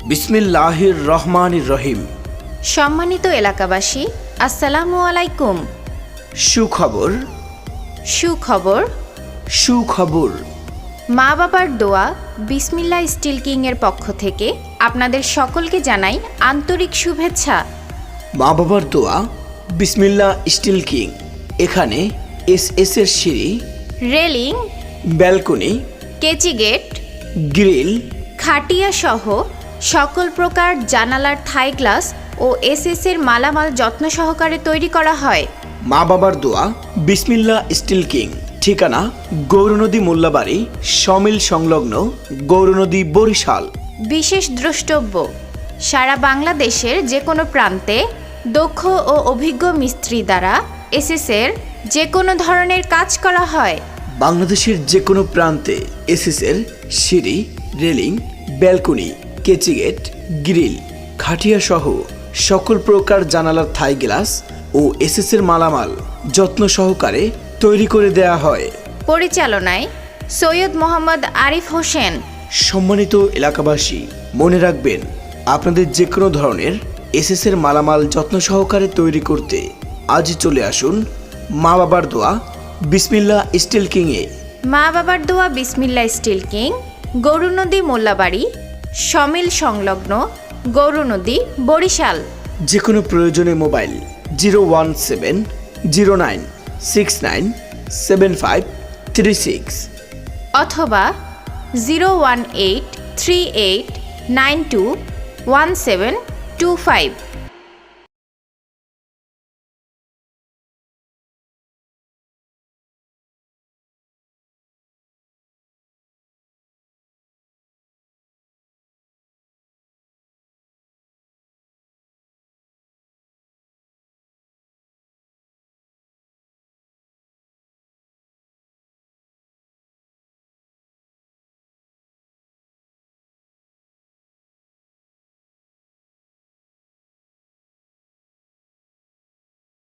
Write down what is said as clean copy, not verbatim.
বিসমিল্লাহির রহমানির রহিম। সম্মানিত এলাকাবাসী, আসসালামু আলাইকুম। সুখবর সুখবর সুখবর মা বাবার দোয়া বিসমিল্লাহ স্টিল কিংয়ের পক্ষ থেকে আপনাদের সকলকে জানাই আন্তরিক শুভেচ্ছা। মা বাবার দোয়া বিসমিল্লাহ স্টিল কিং। এখানে এস এর সিঁড়ি, রেলিং, ব্যালকনি, কেচি গেট, গ্রিল, খাটিয়া সহ সকল প্রকার জানালার থাই গ্লাস ও এর মালামাল যত্ন সহকারে তৈরি করা হয়। মা বাবার দোয়া বিসমিল্লাহ স্টিল কিং। ঠিকানা গৌরনদী মোল্লাবাড়ি, সমিল সংলগ্ন, গৌরনদী, বরিশাল। বিশেষ দ্রষ্টব্য, সারা বাংলাদেশের যে কোনো প্রান্তে দক্ষ ও অভিজ্ঞ মিস্ত্রি দ্বারা এর যে কোনো ধরনের কাজ করা হয়। বাংলাদেশের যে কোনো প্রান্তে এর সিঁড়ি, রেলিং, ব্যালকনি, কেচি গেট, গ্রিল, খাটিয়া সহ সকল প্রকার জানালার থাই গ্লাস ও এর মালামাল যত্ন সহকারে তৈরি করে দেয়া হয়। পরিচালনায় সৈয়দ মোহাম্মদ আরিফ হোসেন। সম্মানিত এলাকাবাসী, মনে রাখবেন, আপনাদের যে কোনো ধরনের এর মালামাল যত্ন সহকারে তৈরি করতে আজই চলে আসুন মা বাবার দোয়া বিসমিল্লাহ স্টিল কিংয়ে। মা বাবার দোয়া বিসমিল্লাহ still king, Gournadi Mollabari, sawmill সংলগ্ন, গৌরনদী, বরিশাল। যে কোনো প্রয়োজনে মোবাইল 01709697536 অথবা 01838921725।